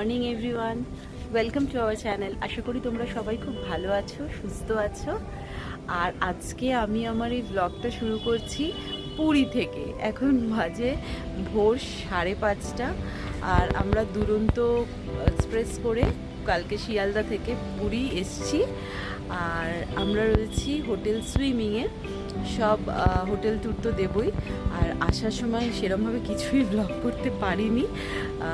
Morning everyone, welcome to our channel. আশা করি তোমরা সবাই খুব ভালো আছো, সুস্থ আছো। আর আজকে আমি আমার এই ব্লগটা শুরু করছি পুরী থেকে। এখন বাজে ভোর 5:30, আর আমরা দুরন্ত এক্সপ্রেস করে কালকে শিয়ালদা থেকে পুরী এসছি। আর আমরা রয়েছি হোটেল সুইমিংয়ে। সব হোটেল ট্যুর তো দেবই, আর আসার সময় সেরমভাবে কিছুই ব্লগ করতে পারিনি।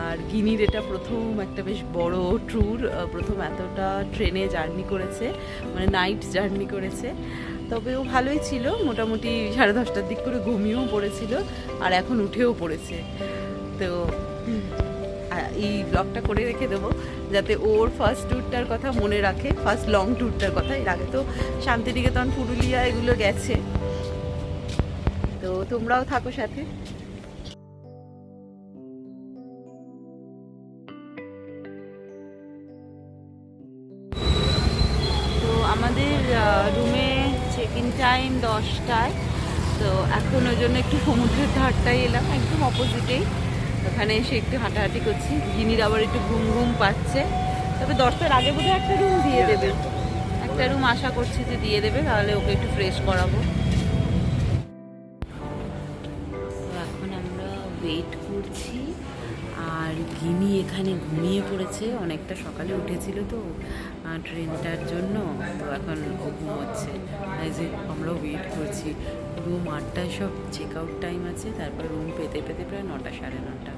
আর গিনির এটা প্রথম একটা বেশ বড় ট্যুর, প্রথম এতটা ট্রেনে জার্নি করেছে, মানে নাইট জার্নি করেছে। তবে ও ভালোই ছিল, মোটামুটি 10:30টার দিক করে ঘুমিয়েও পড়েছিল, আর এখন উঠেও পড়েছে। তো এই ব্লগটা করে রেখে দেবো যাতে ওর ফার্স্ট ট্যুরটার কথা মনে রাখে, ফার্স্ট লং ট্যুরটার কথা। এর আগে তো শান্তিনিকেতন, পুরুলিয়া এগুলো গেছে। তো তোমরাও থাকো সাথে। তো আমাদের রুমে চেক ইন টাইম 10টায়। তো এখন ওই জন্য একটু সমুদ্রের ধারটায় এলাম, একদম অপোজিটেই। ওখানে এসে একটু হাঁটাহাঁটি করছি। গিনির আবার একটু ঘুম ঘুম পাচ্ছে। তবে 10টার আগে বোধহয় একটা রুম দিয়ে দেবে, একটা রুম আশা করছি যে দিয়ে দেবে, তাহলে ওকে একটু ফ্রেশ করাবো। তো এখন আমরা ওয়েট করছি, আর গিনি এখানে ঘুমিয়ে পড়েছে। অনেকটা সকালে উঠেছিল তো ট্রেনটার জন্য, তো এখন ও ঘুমোচ্ছে। এই যে আমরাও ওয়েট করছি। রুম 8টায় সব চেক আউট টাইম আছে, তারপর রুম পেতে পেতে প্রায় 9টা, 9:30।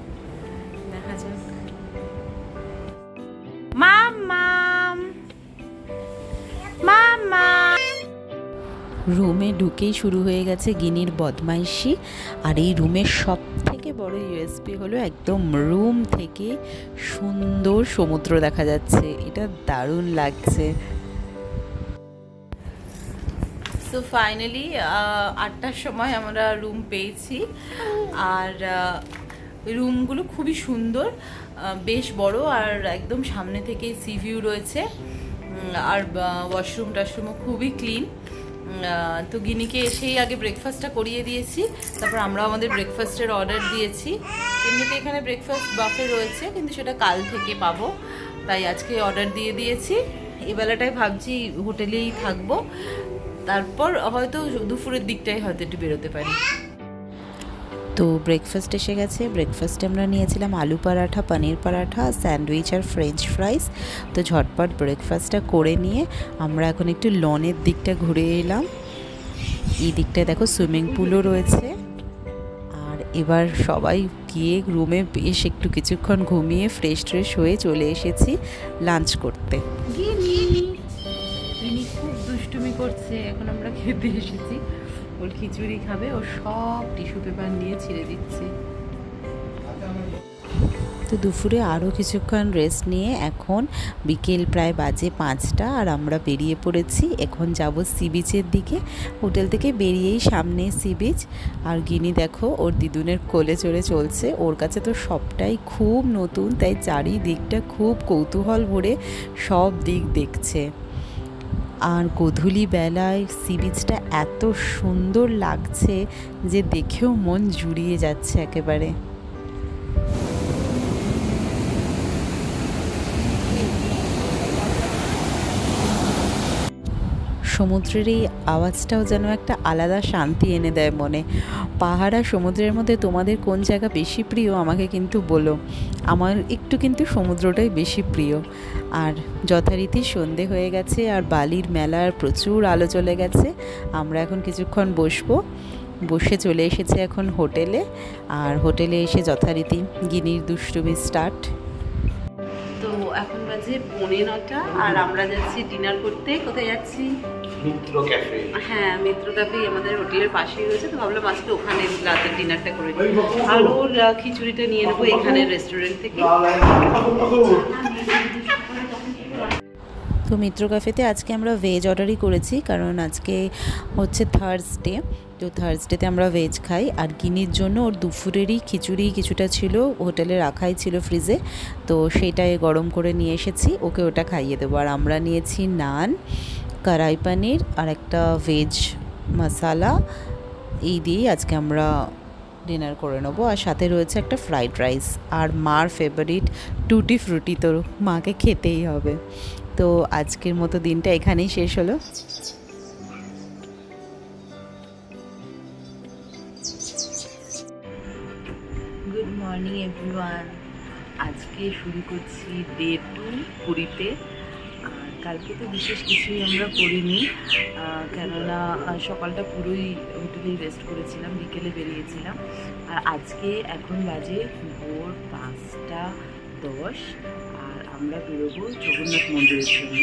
দেখা যাক। মাম্মাম, মাম্মাম। রুমে ঢুকেই শুরু হয়ে গেছে গিনির বদমাইশি। আর এই রুমের সব থেকে বড় ইউএসপি হলো একদম রুম থেকে সুন্দর সমুদ্র দেখা যাচ্ছে। এটা দারুণ লাগছে। সো ফাইনালি 8টার সময় আমরা রুম পেয়েছি। আর রুমগুলো খুবই সুন্দর, বেশ বড়, আর একদম সামনে থেকে সি ভিউ রয়েছে। আর ওয়াশরুম টাশরুমও খুবই ক্লিন। তো গিনিকে এসেই আগে ব্রেকফাস্টটা করিয়ে দিয়েছি, তারপর আমরা আমাদের ব্রেকফাস্টের অর্ডার দিয়েছি। এমনিতে এখানে ব্রেকফাস্ট বাফে রয়েছে, কিন্তু সেটা কাল থেকে পাবো, তাই আজকে অর্ডার দিয়ে দিয়েছি। এই বেলাটায় ভাবছি হোটেলেই থাকবো, তারপর হয়তো দুপুরের দিকটাই হয়তো একটু বেরোতে পারি। তো ব্রেকফাস্ট এসে গেছে। ব্রেকফাস্টে আমরা নিয়েছিলাম আলু পরাঠা, পনির পরাঠা, স্যান্ডউইচ আর ফ্রেঞ্চ ফ্রাইস। তো ঝটপট ব্রেকফাস্টটা করে নিয়ে আমরা এখন একটু লনের দিকটা ঘুরে এলাম। এই দিকটায় দেখো সুইমিং পুলও রয়েছে। আর এবার সবাই গিয়ে রুমে বেশ একটু কিছুক্ষণ ঘুমিয়ে ফ্রেশ ট্রেশ হয়ে চলে এসেছি লাঞ্চ করতে। গিনি খুব দুষ্টুমি করছে। এখন আমরা খেতে এসেছি, ওর খিচুড়ি খাবে, ও সব টিস্যু পেপার নিয়ে ছিঁড়ে দিচ্ছে। তো দুপুরে আরও কিছুক্ষণ রেস্ট নিয়ে এখন বিকেল প্রায় বাজে 5টা, আর আমরা বেরিয়ে পড়েছি। এখন যাব সি বিচের দিকে। হোটেল থেকে বেরিয়েই সামনে সি বিচ। আর গিনি দেখো ওর দিদুনের কোলে চড়ে চলছে। ওর কাছে তো সবটাই খুব নতুন, তাই চারিদিকটা খুব কৌতূহল ভরে সব দিক দেখছে। আর গোধূলি বেলায় সি বিচটা এত সুন্দর লাগছে যে দেখেও মন জুড়িয়ে যাচ্ছে একেবারে। সমুদ্রের এই আওয়াজটাও যেন একটা আলাদা শান্তি এনে দেয় মনে। পাহাড় আর সমুদ্রের মধ্যে তোমাদের কোন জায়গা বেশি প্রিয় আমাকে কিন্তু বলো। আমার একটু কিন্তু সমুদ্রটাই বেশি প্রিয়। আর যথারীতি সন্ধে হয়ে গেছে, আর বালির মেলার প্রচুর আলো চলে গেছে। আমরা এখন কিছুক্ষণ বসে চলে এসেছি এখন হোটেলে। আর হোটেলে এসে যথারীতি গিনির দুষ্টুমি স্টার্ট। তো এখন বাজে 9:45, আর আমরা যাচ্ছি ডিনার করতে। কোথায় যাচ্ছি? মিত্র ক্যাফে। হ্যাঁ, মিত্র ক্যাফে আমাদের হোটেলের পাশেই রয়েছে, তো ভাবলাম আজকে ওখানে রাতের ডিনারটা করে নিই। আর ওর খিচুড়িটা নিয়ে নেবো এখানে রেস্টুরেন্ট থেকে। তো মিত্র ক্যাফেতে আজকে আমরা ভেজ অর্ডারই করেছি, কারণ আজকে হচ্ছে থার্সডে। তো থার্সডেতে আমরা ভেজ খাই। আর গিনির জন্য ওর দুপুরেরই খিচুড়ি কিছুটা ছিল, হোটেলে রাখাই ছিল ফ্রিজে, তো সেইটাই গরম করে নিয়ে এসেছি, ওকে ওটা খাইয়ে দেবো। আর আমরা নিয়েছি নান, কড়াই পনির আর একটা ভেজ মশালা। এই দিয়েই আজকে আমরা ডিনার করে নেবো। আর সাথে রয়েছে একটা ফ্রাইড রাইস আর মার ফেভারিট টুটি ফ্রুটি, তো মাকে খেতেই হবে। তো আজকের মতো দিনটা এখানেই শেষ হলো। Good morning everyone. আজকে শুরু করছি ডে 2 পুরীতে। কালকে তো বিশেষ কিছুই আমরা করিনি, কেননা সকালটা পুরোই হোটেলেই রেস্ট করেছিলাম, বিকেলে বেরিয়েছিলাম। আর আজকে এখন বাজে ভোর 5:10 আর আমরা বেরোবো জগন্নাথ মন্দিরের জন্য।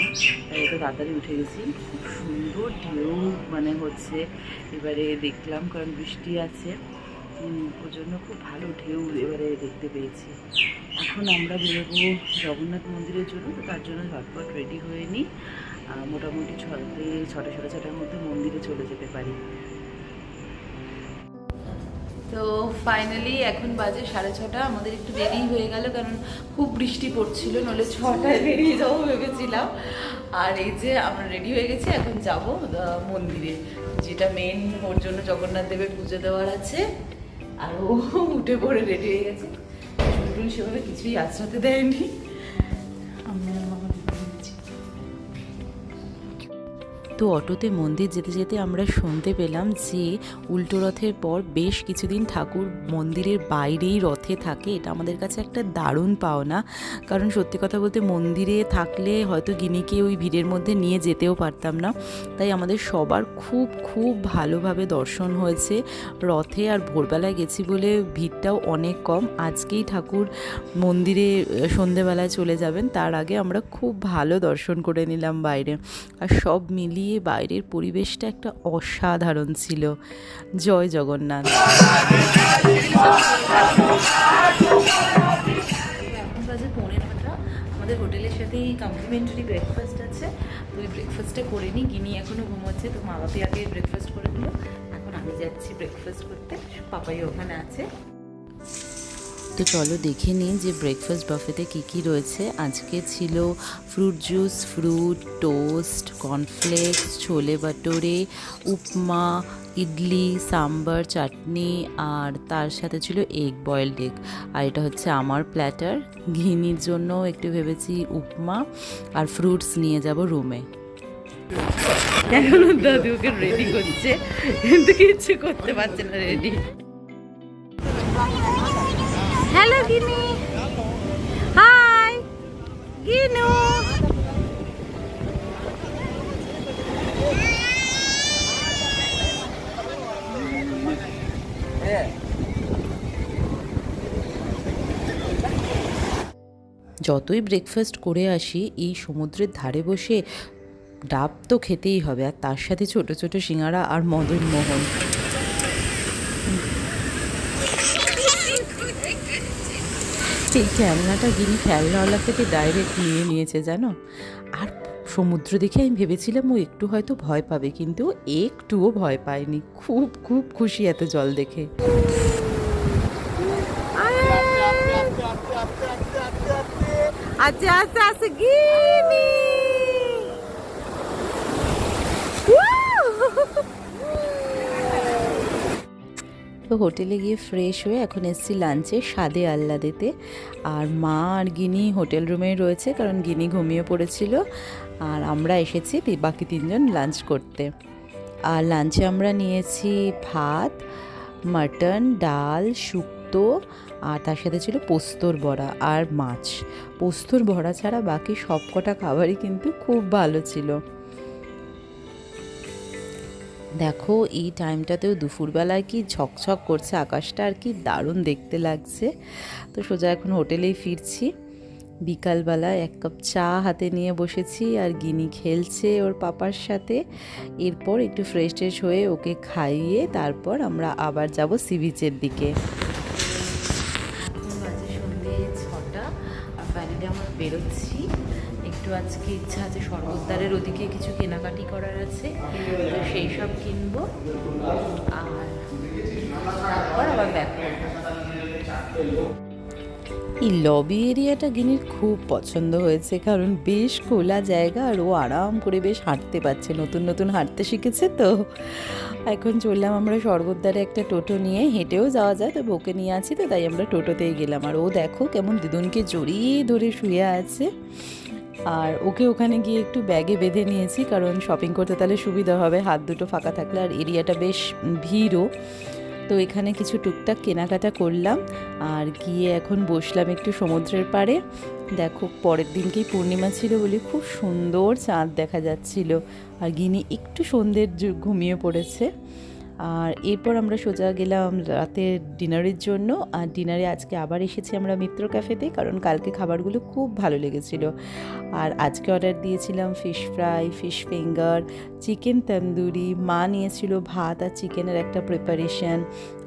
তাই তো তাড়াতাড়ি উঠে গেছি। খুব সুন্দর ঢেউ মানে হচ্ছে, এবারে দেখলাম কারণ বৃষ্টি আছে ওর জন্য খুব ভালো ঢেউ এবারে দেখতে পেয়েছি। এখন আমরা বেরোবো জগন্নাথ মন্দিরের জন্য, তো তার জন্য ঝটপট রেডি হয়ে নিই। মোটামুটি 6টা সাড়ে 6টার মধ্যে মন্দিরে চলে যেতে পারি। তো ফাইনালি এখন বাজে 6:30। আমাদের একটু দেরি হয়ে গেল কারণ খুব বৃষ্টি পড়ছিল, নইলে 6টায় বেরিয়ে যাবো ভেবেছিলাম। আর এই যে আমরা রেডি হয়ে গেছি, এখন যাব মন্দিরে, যেটা মেন ওর জন্য জগন্নাথ দেবের পুজো দেওয়ার আছে। আর ও উঠে পড়ে রেডি হয়ে গেছে। চুল সেভাবে কিছুই আশ্রাতে দেয়নি। তো অটোতে মন্দির যেতে যেতে আমরা শুনতে পেলাম যে উল্টো রথের পর বেশ কিছুদিন ঠাকুর মন্দিরের বাইরেই রথে থাকে। এটা আমাদের কাছে একটা দারুণ পাওনা, কারণ সত্যি কথা বলতে মন্দিরে থাকলে হয়তো গিনিকে ওই ভিড়ের মধ্যে নিয়ে যেতেও পারতাম না। তাই আমাদের সবার খুব খুব ভালোভাবে দর্শন হয়েছে রথে। আর ভোরবেলায় গেছি বলে ভিড়টাও অনেক কম। আজকেই ঠাকুর মন্দিরে সন্ধেবেলায় চলে যাবেন, তার আগে আমরা খুব ভালো দর্শন করে নিলাম বাইরে। আর সব মিলিয়ে বাইরের পরিবেশটা একটা অসাধারণ ছিল। জয় জগন্নাথ। এখন বাজে 9:45। আমাদের হোটেলের সাথেই কমপ্লিমেন্টারি ব্রেকফাস্ট আছে, তো ওই ব্রেকফাস্টটা করে নিই। গিনি এখনও ঘুমোচ্ছে, তো মা বাপি আগে ব্রেকফাস্ট করে দিল। এখন আমি যাচ্ছি ব্রেকফাস্ট করতে, পাপাই ওখানে আছে। তো চলো দেখে নিই যে ব্রেকফাস্ট বাফেতে কী কী রয়েছে। আজকে ছিল fruit juice, fruit toast, cornflakes, chole বাটোরে, উপমা, ইডলি, সাম্বার, চাটনি, আর তার সাথে ছিল এগ, বয়েলড এগ। আর এটা হচ্ছে আমার প্ল্যাটার। ঘিনির জন্য একটু ভেবেছি উপমা আর ফ্রুটস নিয়ে যাব রুমে। এখন দাদু ওকে রেডি করছে, কিন্তু কিছু করতে পারছে না রেডি। হ্যালো গিনি, হাই গিনু। যতই ব্রেকফাস্ট করে আসি, এই সমুদ্রের ধারে বসে ডাব তো খেতেই হবে, আর তার সাথে ছোট ছোট সিঙ্গারা আর মদন মোহন। এই খেলনাটা গিনি খেলনাওয়ালা থেকে ডাইরেক্ট নিয়ে নিয়েছে জানো। আর সমুদ্র দেখে আমি ভেবেছিলাম ও একটু হয়তো ভয় পাবে, কিন্তু একটুও ভয় পায়নি। খুব খুব খুশি এত জল দেখে। আচ্ছা আচ্ছা আচ্ছা গিনি। তো হোটেলে গিয়ে ফ্রেশ হয়ে এখন এসেছি লাঞ্চে স্বাদে আহ্লাদেতে। আর মা আর গিনি হোটেল রুমেই রয়েছে, কারণ গিনি ঘুমিয়ে পড়েছিল। আর আমরা এসেছি বাকি 3জন লাঞ্চ করতে। আর লাঞ্চে আমরা নিয়েছি ভাত, মাটন, ডাল, শুক্তো, আর তার সাথে ছিল পোস্তর বড়া আর মাছ। পোস্তর বড়া ছাড়া বাকি সব কটা খাবারই কিন্তু খুব ভালো ছিল। দেখো এই টাইমটাতেও দুপুরবেলায় কি ঝকঝক করছে আকাশটা, আর কি দারুণ দেখতে লাগছে। তো সোজা এখন হোটেলেই ফিরছি। বিকালবেলা 1 কাপ চা হাতে নিয়ে বসেছি, আর গিনি খেলছে ওর পাপার সাথে। এরপর একটু ফ্রেশ ট্রেশ হয়ে ওকে খাইয়ে তারপর আমরা আবার যাব সি বিচের দিকে। এখন বাজে সন্ধ্যে 6টা, আর ফাইনালি আমরা বেরোচ্ছি। একটু আজকে ইচ্ছা আছে স্বর্গদ্বারের ওদিকে কিছু কেনাকাটি করার আছে, তো সেই সব কিনবো। আর তারপর আবার ব্যাক করবো। এই লবি এরিয়াটা গিনির খুব পছন্দ হয়েছে, কারণ বেশ খোলা জায়গা আর ও আরাম করে বেশ হাঁটতে পারছে, নতুন নতুন হাঁটতে শিখেছে তো। এখন চললাম আমরা স্বর্গদ্বারে একটা টোটো নিয়ে, হেঁটেও যাওয়া যায়, তবে ওকে নিয়ে আছি তো তাই আমরা টোটোতেই গেলাম। আর ও দেখো কেমন দিদুনকে জড়িয়ে ধরে শুয়ে আছে। আর ওকে ওখানে গিয়ে একটু ব্যাগে বেঁধে নিয়েছি, কারণ শপিং করতে তাহলে সুবিধা হবে, হাত দুটো ফাঁকা থাকলে। আর এরিয়াটা বেশ ভিড়ও, তো এখানে কিছু টুকটাক কেনাকাটা করলাম আর গিয়ে এখন বসলাম একটু সমুদ্রের পাড়ে। দেখো পরের দিনকেই পূর্ণিমা ছিল বলে খুব সুন্দর চাঁদ দেখা যাচ্ছিল। আর গিনি একটু সন্ধ্যের ঘুমিয়ে পড়েছে। আর এরপর আমরা সোজা গেলাম রাতের ডিনারের জন্য। আর ডিনারে আজকে আবার এসেছি আমরা মিত্র ক্যাফেতে, কারণ কালকে খাবারগুলো খুব ভালো লেগেছিল। আর আজকে অর্ডার দিয়েছিলাম fish fry, fish finger, chicken tandoori, মা নিয়েছিল ভাত আর চিকেনের একটা প্রিপারেশন।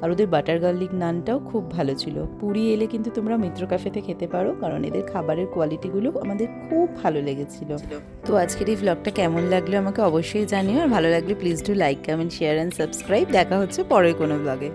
আর ওদের বাটার গার্লিক নানটাও খুব ভালো ছিল। পুরী এলে কিন্তু তোমরা মিত্র ক্যাফেতে খেতে পারো, কারণ এদের খাবারের কোয়ালিটিগুলো আমাদের খুব ভালো লেগেছিল। তো আজকের এই ভ্লগটা কেমন লাগলো আমাকে অবশ্যই জানিও, আর ভালো লাগলে please do like, comment, share and subscribe. দেখা হচ্ছে পরের কোনো ভ্লগে।